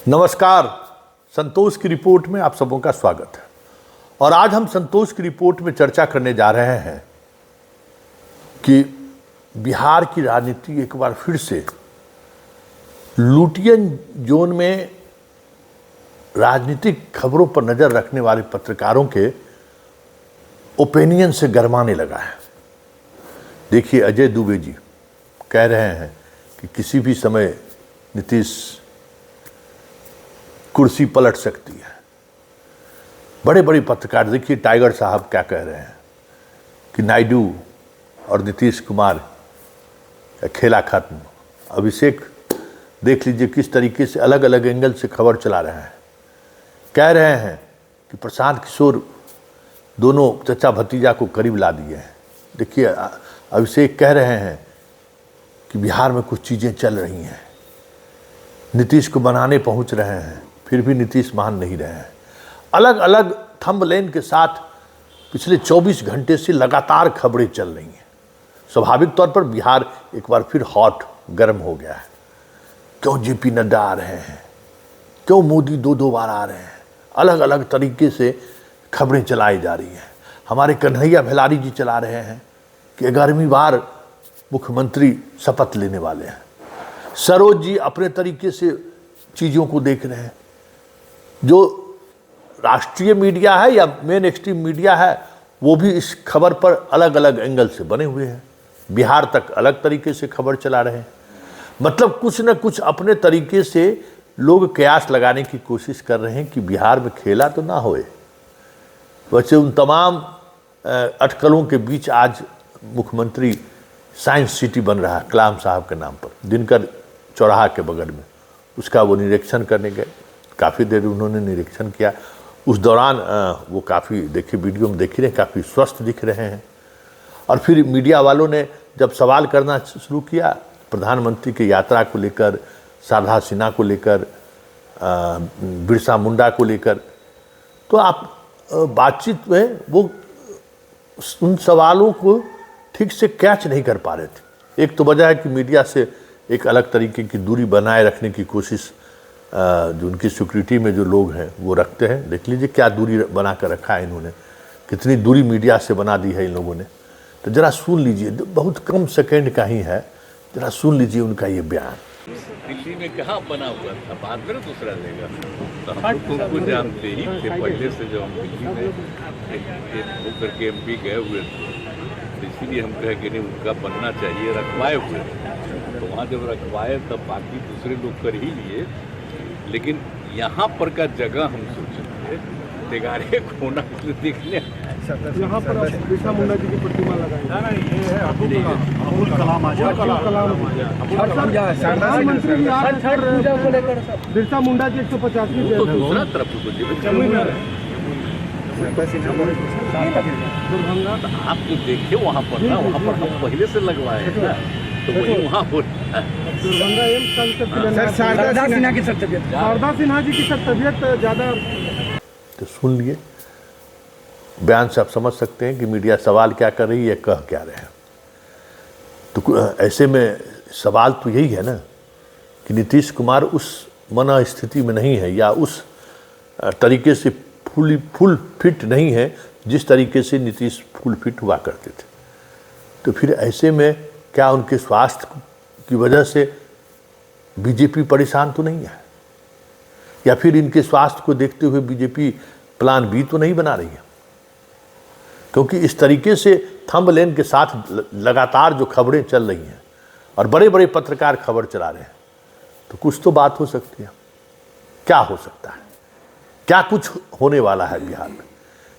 नमस्कार, संतोष की रिपोर्ट में आप सबों का स्वागत है। और आज हम संतोष की रिपोर्ट में चर्चा करने जा रहे हैं कि बिहार की राजनीति एक बार फिर से लुटियन जोन में राजनीतिक खबरों पर नजर रखने वाले पत्रकारों के ओपिनियन से गरमाने लगा है। देखिए, अजय दुबे जी कह रहे हैं कि किसी भी समय नीतीश कुर्सी पलट सकती है। बड़े बड़े पत्रकार, देखिए टाइगर साहब क्या कह रहे हैं कि नायडू और नीतीश कुमार का खेला खत्म। अभिषेक देख लीजिए किस तरीके से अलग अलग एंगल से खबर चला रहे हैं। कह रहे हैं कि प्रशांत किशोर दोनों चचा भतीजा को करीब ला दिए हैं। देखिए, अभिषेक कह रहे हैं कि बिहार में कुछ चीज़ें चल रही हैं, नीतीश को बनाने पहुंच रहे हैं, फिर भी नीतीश मान नहीं रहे हैं। अलग अलग थंबनेल के साथ पिछले 24 घंटे से लगातार खबरें चल रही हैं। स्वाभाविक तौर पर बिहार एक बार फिर हॉट गर्म हो गया है। क्यों जेपी नड्डा आ रहे हैं, क्यों मोदी दो बार आ रहे हैं, अलग अलग तरीके से खबरें चलाई जा रही हैं। हमारे कन्हैया भेलारी जी चला रहे हैं कि 11वीं बार मुख्यमंत्री शपथ लेने वाले हैं। सरोज जी अपने तरीके से चीज़ों को देख रहे हैं। जो राष्ट्रीय मीडिया है या मेन एक्सट्रीम मीडिया है, वो भी इस खबर पर अलग अलग एंगल से बने हुए हैं। बिहार तक अलग तरीके से खबर चला रहे हैं। मतलब कुछ न कुछ अपने तरीके से लोग कयास लगाने की कोशिश कर रहे हैं कि बिहार में खेला तो ना होए। वैसे उन तमाम अटकलों के बीच आज मुख्यमंत्री साइंस सिटी बन रहा है कलाम साहब के नाम पर, दिनकर चौराहा के बगल में। उसका वो निरीक्षण करने गए, काफ़ी देर उन्होंने निरीक्षण किया। उस दौरान वो काफ़ी, देखिए वीडियो में देख ही रहे, काफ़ी स्वस्थ दिख रहे हैं। और फिर मीडिया वालों ने जब सवाल करना शुरू किया प्रधानमंत्री की यात्रा को लेकर, शारदा सिन्हा को लेकर, बिरसा मुंडा को लेकर, तो आप बातचीत में वो उन सवालों को ठीक से कैच नहीं कर पा रहे थे। एक तो वजह है कि मीडिया से एक अलग तरीके की दूरी बनाए रखने की कोशिश जो उनकी सिक्योरिटी में जो लोग हैं वो रखते हैं। देख लीजिए क्या दूरी बना कर रखा है इन्होंने, कितनी दूरी मीडिया से बना दी है इन लोगों ने। तो ज़रा सुन लीजिए, बहुत कम सेकंड का ही है, ज़रा सुन लीजिए उनका ये बयान। दिल्ली में कहाँ बना हुआ था, बाद में दूसरा लेगा। तो हम लोग उनको जानते ही थे पहले से, जब हम दिल्ली में होकर के MP गए हुए थे, तो इसीलिए हम कहे कि नहीं उनका बनना चाहिए, रखवाए हुए थे। तो वहाँ जब रखवाए तब बाकी दूसरे लोग कर ही लिए। लेकिन यहाँ पर का जगह हम सोचे थे तेगारे कोना देखने, यहाँ पर बिरसा मुंडा जी की प्रतिमा लगाई। ये है अब्दुल कलाम आजाद। बिरसा मुंडा जी 150वीं तो दूसरा तरफ दुर्भंगा आप जो देखे वहाँ पर ना, वहाँ पर हम पहले से लगवाए हैं ना, तो वही वहाँ पर दुर्भंगा शारदा सिन्हा की तबीयत, शारदा सिन्हा जी की तबीयत ज़्यादा। तो सुन लिए बयान से आप समझ सकते हैं कि मीडिया सवाल क्या कर रही है, कह क्या रहे हैं। तो ऐसे में सवाल तो यही है ना कि नीतीश कुमार उस मन स्थिति में नहीं है या उस तरीके से फुल फिट नहीं है जिस तरीके से नीतीश फुल फिट हुआ करते थे। तो फिर ऐसे में क्या उनके स्वास्थ्य की वजह से बीजेपी परेशान तो नहीं है, या फिर इनके स्वास्थ्य को देखते हुए बीजेपी प्लान बी तो नहीं बना रही है? क्योंकि इस तरीके से थंबनेल के साथ लगातार जो खबरें चल रही हैं और बड़े बड़े पत्रकार खबर चला रहे हैं, तो कुछ तो बात हो सकती है। क्या हो सकता है, क्या कुछ होने वाला है बिहार में?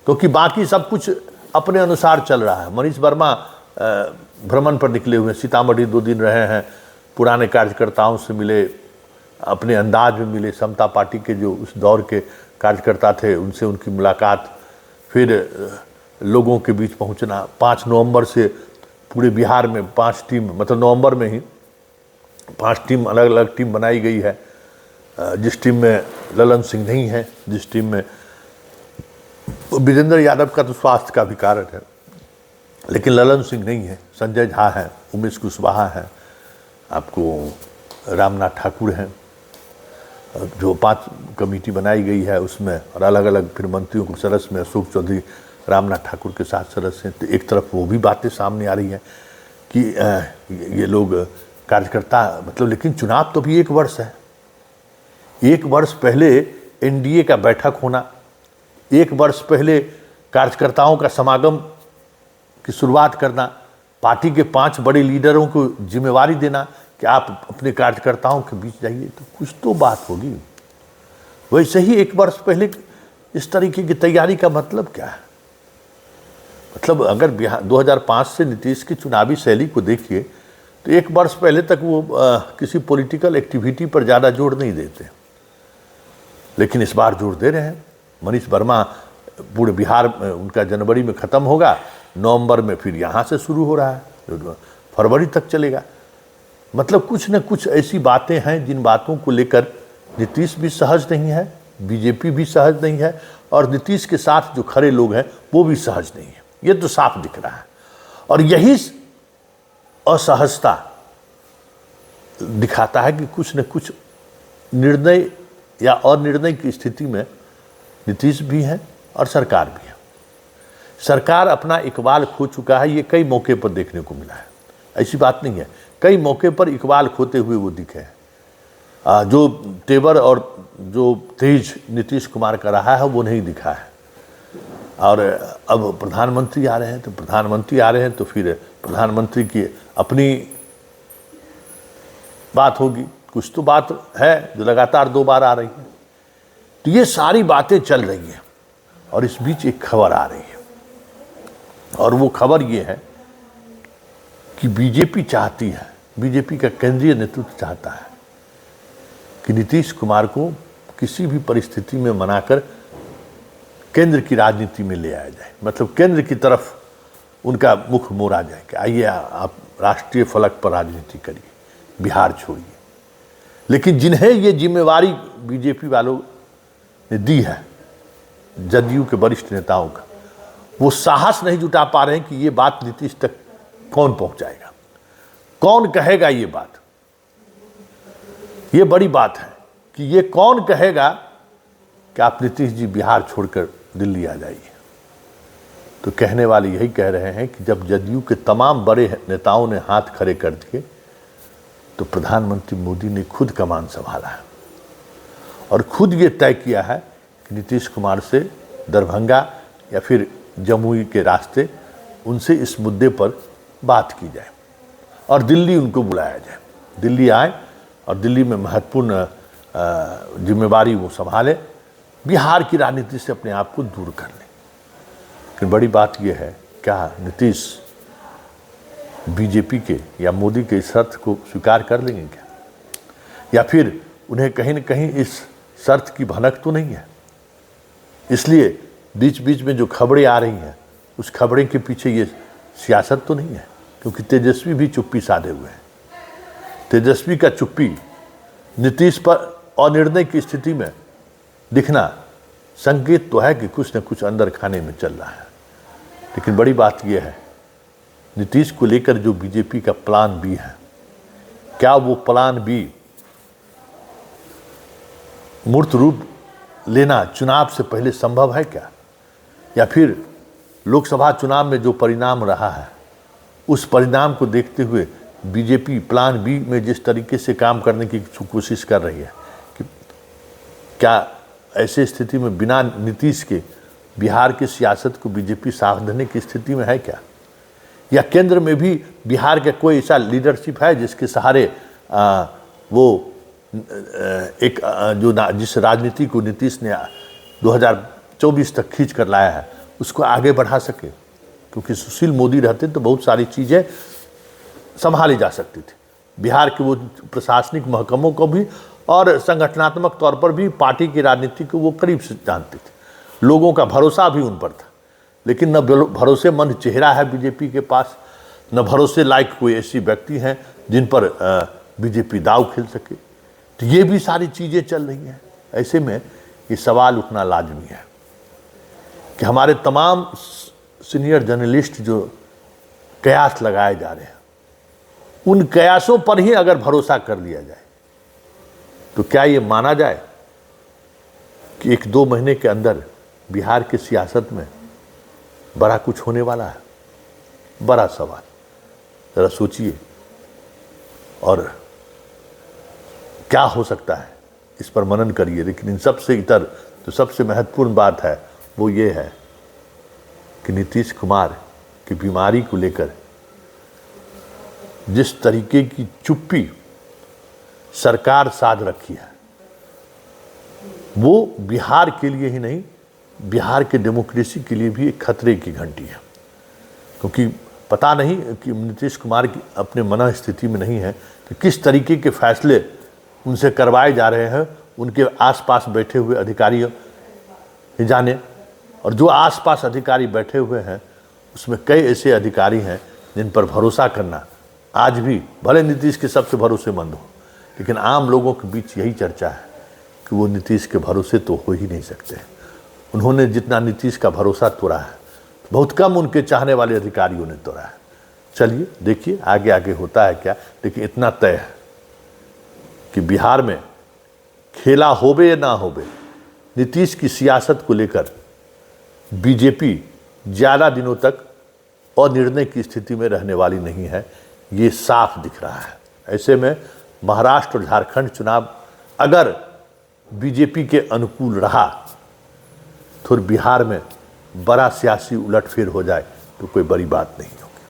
क्योंकि बाकी सब कुछ अपने अनुसार चल रहा है। मनीष वर्मा भ्रमण पर निकले हुए, सीतामढ़ी 2 दिन रहे हैं, पुराने कार्यकर्ताओं से मिले, अपने अंदाज में मिले, समता पार्टी के जो उस दौर के कार्यकर्ता थे उनसे उनकी मुलाकात, फिर लोगों के बीच पहुंचना। 5 नवंबर से पूरे बिहार में 5 टीम, मतलब नवंबर में ही 5 टीम, अलग अलग टीम बनाई गई है। जिस टीम में ललन सिंह नहीं है, जिस टीम में विजेंद्र यादव का तो स्वास्थ्य का भी कारण है, लेकिन ललन सिंह नहीं है, संजय झा है, उमेश कुशवाहा है, आपको रामनाथ ठाकुर हैं। जो 5 कमेटी बनाई गई है उसमें, और अलग अलग फिर मंत्रियों के सदस्य में अशोक चौधरी, रामनाथ ठाकुर के साथ सदस्य हैं। तो एक तरफ वो भी बातें सामने आ रही हैं कि ये लोग कार्यकर्ता मतलब, लेकिन चुनाव तो भी 1 वर्ष है। 1 वर्ष पहले एनडीए का बैठक होना, 1 वर्ष पहले कार्यकर्ताओं का समागम की शुरुआत करना, पार्टी के 5 बड़े लीडरों को जिम्मेवारी देना कि आप अपने कार्यकर्ताओं के बीच जाइए, तो कुछ तो बात होगी। वैसे ही 1 वर्ष पहले इस तरीके की तैयारी का मतलब क्या है? मतलब अगर बिहार 2005 से नीतीश की चुनावी शैली को देखिए तो 1 वर्ष पहले तक वो किसी पॉलिटिकल एक्टिविटी पर ज़्यादा जोर नहीं देते, लेकिन इस बार जोर दे रहे हैं। मनीष वर्मा पूरे बिहार में उनका जनवरी में ख़त्म होगा, नवंबर में फिर यहाँ से शुरू हो रहा है, फरवरी तक चलेगा। मतलब कुछ न कुछ ऐसी बातें हैं जिन बातों को लेकर नीतीश भी सहज नहीं है, बीजेपी भी सहज नहीं है, और नीतीश के साथ जो खड़े लोग हैं वो भी सहज नहीं है। ये तो साफ दिख रहा है, और यही असहजता दिखाता है कि कुछ न कुछ निर्णय या अनिर्णय की स्थिति में नीतीश भी हैं और सरकार भी है। सरकार अपना इकबाल खो चुका है, ये कई मौके पर देखने को मिला है, ऐसी बात नहीं है। कई मौके पर इकबाल खोते हुए वो दिखे हैं। जो तेवर और जो तेज नीतीश कुमार का रहा है वो नहीं दिखा है। और अब प्रधानमंत्री आ रहे हैं तो फिर प्रधानमंत्री की अपनी बात होगी, कुछ तो बात है जो लगातार 2 बार आ रही है। तो ये सारी बातें चल रही हैं, और इस बीच एक खबर आ रही है, और वो खबर ये है कि बीजेपी चाहती है, बीजेपी का केंद्रीय नेतृत्व चाहता है कि नीतीश कुमार को किसी भी परिस्थिति में मनाकर केंद्र की राजनीति में ले आया जाए। मतलब केंद्र की तरफ उनका मुख मोड़ा जाए कि आइए आप राष्ट्रीय फलक पर राजनीति करिए, बिहार छोड़िए। लेकिन जिन्हें ये जिम्मेवारी बीजेपी वालों ने दी है, जदयू के वरिष्ठ नेताओं का, वो साहस नहीं जुटा पा रहे हैं कि ये बात नीतीश तक कौन पहुंचाएगा, कौन कहेगा ये बात। ये बड़ी बात है कि ये कौन कहेगा कि आप नीतीश जी बिहार छोड़कर दिल्ली आ जाइए। तो कहने वाले यही कह रहे हैं कि जब जदयू के तमाम बड़े नेताओं ने हाथ खड़े कर दिए तो प्रधानमंत्री मोदी ने खुद कमान संभाला है, और खुद ये तय किया है कि नीतीश कुमार से दरभंगा या फिर जमुई के रास्ते उनसे इस मुद्दे पर बात की जाए और दिल्ली उनको बुलाया जाए। दिल्ली आए और दिल्ली में महत्वपूर्ण जिम्मेवारी वो संभाले, बिहार की राजनीति से अपने आप को दूर कर लें। लेकिन बड़ी बात यह है, क्या नीतीश बीजेपी के या मोदी के इस शर्त को स्वीकार कर लेंगे क्या, या फिर उन्हें कहीं न कहीं इस शर्त की भनक तो नहीं है? इसलिए बीच बीच में जो खबरें आ रही हैं उस खबरें के पीछे ये सियासत तो नहीं है, क्योंकि तेजस्वी भी चुप्पी साधे हुए हैं। तेजस्वी का चुप्पी नीतीश पर अनिर्णय की स्थिति में दिखना संकेत तो है कि कुछ न कुछ अंदर खाने में चल रहा है। लेकिन बड़ी बात यह है, नीतीश को लेकर जो बीजेपी का प्लान बी है, क्या वो प्लान बी मूर्त रूप लेना चुनाव से पहले संभव है क्या? या फिर लोकसभा चुनाव में जो परिणाम रहा है उस परिणाम को देखते हुए बीजेपी प्लान बी में जिस तरीके से काम करने की कोशिश कर रही है, कि क्या ऐसे स्थिति में बिना नीतीश के बिहार की सियासत को बीजेपी साथ देने की स्थिति में है क्या? या केंद्र में भी बिहार का कोई ऐसा लीडरशिप है जिसके सहारे वो एक जिस राजनीति को नीतीश ने 2024 तक खींच कर लाया है उसको आगे बढ़ा सके? क्योंकि सुशील मोदी रहते तो बहुत सारी चीज़ें संभाली जा सकती थी। बिहार के वो प्रशासनिक महकमों को भी और संगठनात्मक तौर पर भी पार्टी की राजनीति को वो करीब से जानते थे, लोगों का भरोसा भी उन पर था। लेकिन न भरोसेमंद चेहरा है बीजेपी के पास, न भरोसे लायक कोई ऐसी व्यक्ति हैं जिन पर बीजेपी दाव खेल सके। तो ये भी सारी चीज़ें चल रही हैं। ऐसे में ये सवाल उठना लाजमी है कि हमारे तमाम सीनियर जर्नलिस्ट जो कयास लगाए जा रहे हैं, उन कयासों पर ही अगर भरोसा कर लिया जाए तो क्या ये माना जाए कि 1-2 महीने के अंदर बिहार की सियासत में बड़ा कुछ होने वाला है? बड़ा सवाल, जरा सोचिए। और क्या हो सकता है इस पर मनन करिए। लेकिन इन सबसे इतर जो सबसे महत्वपूर्ण बात है वो ये है कि नीतीश कुमार की बीमारी को लेकर जिस तरीके की चुप्पी सरकार साध रखी है, वो बिहार के लिए ही नहीं, बिहार के डेमोक्रेसी के लिए भी एक खतरे की घंटी है। क्योंकि पता नहीं कि नीतीश कुमार की अपने मन स्थिति में नहीं है कि किस तरीके के फैसले उनसे करवाए जा रहे हैं उनके आसपास बैठे हुए अधिकारी ही जाने। और जो आसपास अधिकारी बैठे हुए हैं उसमें कई ऐसे अधिकारी हैं जिन पर भरोसा करना आज भी, भले नीतीश के सबसे भरोसेमंद हो, लेकिन आम लोगों के बीच यही चर्चा है कि वो नीतीश के भरोसे तो हो ही नहीं सकते। उन्होंने जितना नीतीश का भरोसा तोड़ा है, बहुत कम उनके चाहने वाले अधिकारियों ने तोड़ा है। चलिए देखिए आगे आगे होता है क्या, लेकिन इतना तय है कि बिहार में खेला होबे या ना होबे, नीतीश की सियासत को लेकर बीजेपी ज़्यादा दिनों तक अनिर्णय की स्थिति में रहने वाली नहीं है, ये साफ दिख रहा है। ऐसे में महाराष्ट्र और झारखंड चुनाव अगर बीजेपी के अनुकूल रहा तो बिहार में बड़ा सियासी उलटफेर हो जाए तो कोई बड़ी बात नहीं हो।